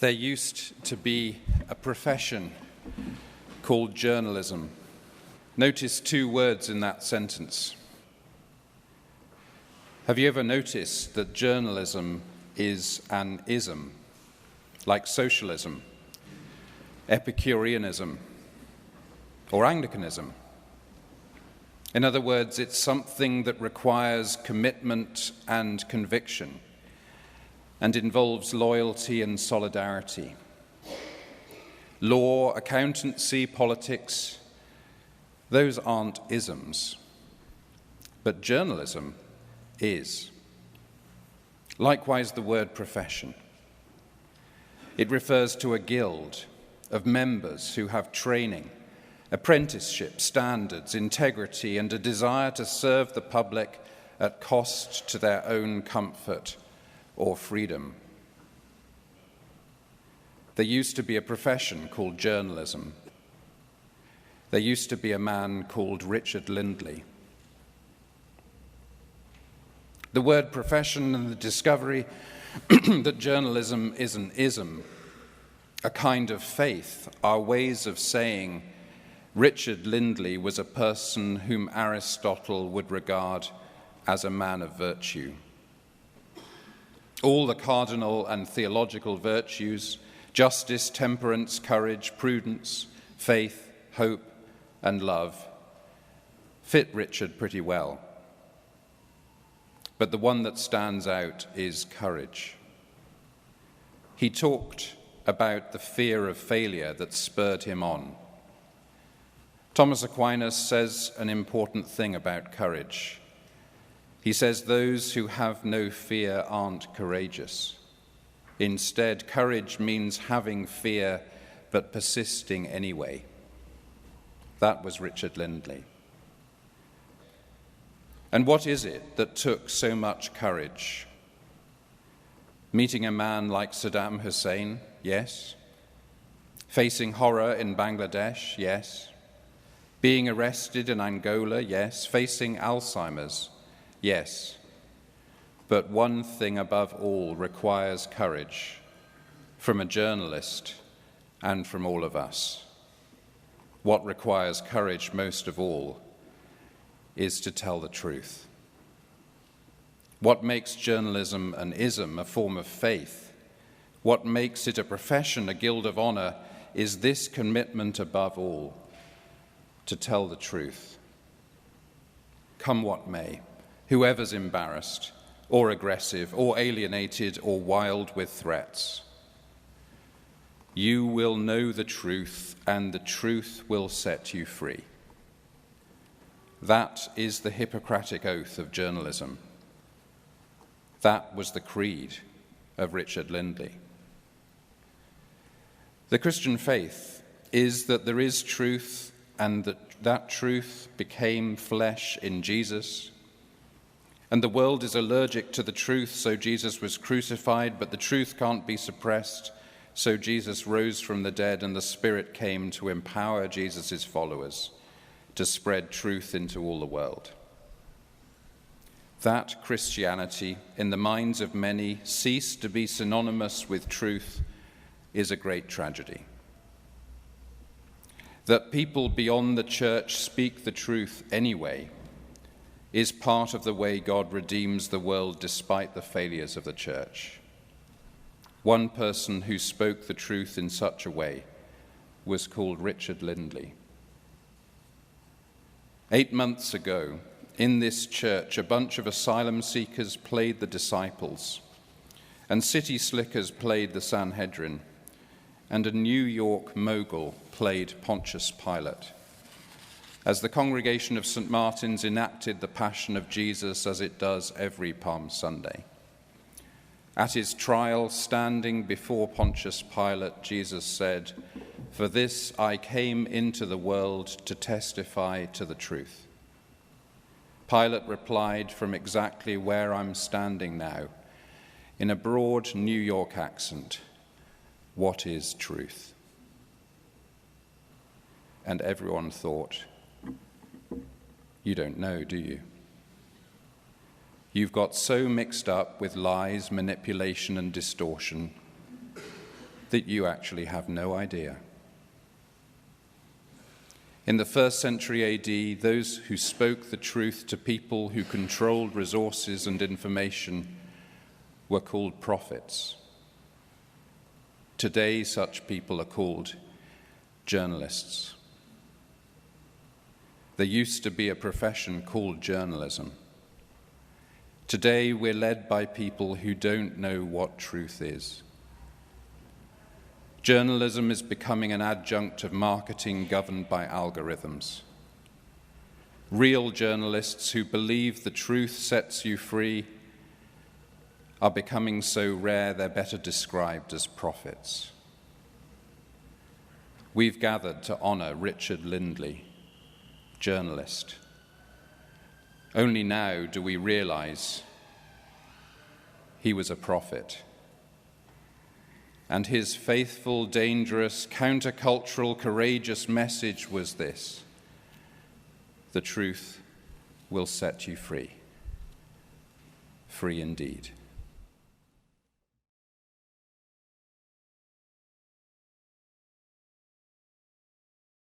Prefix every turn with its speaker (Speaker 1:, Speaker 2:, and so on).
Speaker 1: There used to be a profession called journalism. Notice two words in that sentence. Have you ever noticed that journalism is an ism, like socialism, Epicureanism, or Anglicanism? In other words, it's something that requires commitment and conviction and involves loyalty and solidarity. Law, accountancy, politics, those aren't isms, but journalism is. Likewise, the word profession. It refers to a guild of members who have training, apprenticeship, standards, integrity, and a desire to serve the public at cost to their own comfort or freedom. There used to be a profession called journalism. There used to be a man called Richard Lindley. The word profession and the discovery that journalism is an ism, a kind of faith, are ways of saying Richard Lindley was a person whom Aristotle would regard as a man of virtue. All the cardinal and theological virtues, justice, temperance, courage, prudence, faith, hope, and love, fit Richard pretty well. But the one that stands out is courage. He talked about the fear of failure that spurred him on. Thomas Aquinas says an important thing about courage. He says those who have no fear aren't courageous. Instead, courage means having fear but persisting anyway. That was Richard Lindley. And what is it that took so much courage? Meeting a man like Saddam Hussein, yes. Facing horror in Bangladesh, yes. Being arrested in Angola, yes. Facing Alzheimer's, yes. But one thing above all requires courage from a journalist and from all of us. What requires courage most of all is to tell the truth. What makes journalism an ism, a form of faith, what makes it a profession, a guild of honor, is this commitment above all, to tell the truth. Come what may, whoever's embarrassed, or aggressive, or alienated, or wild with threats, you will know the truth, and the truth will set you free. That is the Hippocratic oath of journalism. That was the creed of Richard Lindley. The Christian faith is that there is truth, and that truth became flesh in Jesus. And the world is allergic to the truth, so Jesus was crucified, but the truth can't be suppressed, so Jesus rose from the dead, and the Spirit came to empower Jesus' followers to spread truth into all the world. That Christianity, in the minds of many, ceased to be synonymous with truth is a great tragedy. That people beyond the church speak the truth anyway is part of the way God redeems the world despite the failures of the church. One person who spoke the truth in such a way was called Richard Lindley. 8 months ago, in this church, a bunch of asylum seekers played the disciples, and city slickers played the Sanhedrin, and a New York mogul played Pontius Pilate, as the congregation of St. Martin's enacted the Passion of Jesus as it does every Palm Sunday. At his trial, standing before Pontius Pilate, Jesus said, "For this I came into the world to testify to the truth." Pilate replied from exactly where I'm standing now, in a broad New York accent, "What is truth?" And everyone thought, "You don't know, do you? You've got so mixed up with lies, manipulation, and distortion that you actually have no idea. In the 1st century AD, those who spoke the truth to people who controlled resources and information were called prophets. Today, such people are called journalists. There used to be a profession called journalism. Today, we're led by people who don't know what truth is. Journalism is becoming an adjunct of marketing governed by algorithms. Real journalists who believe the truth sets you free are becoming so rare they're better described as prophets. We've gathered to honor Richard Lindley, journalist. Only now do we realize he was a prophet. And his faithful, dangerous, countercultural, courageous message was this: the truth will set you free. Free indeed.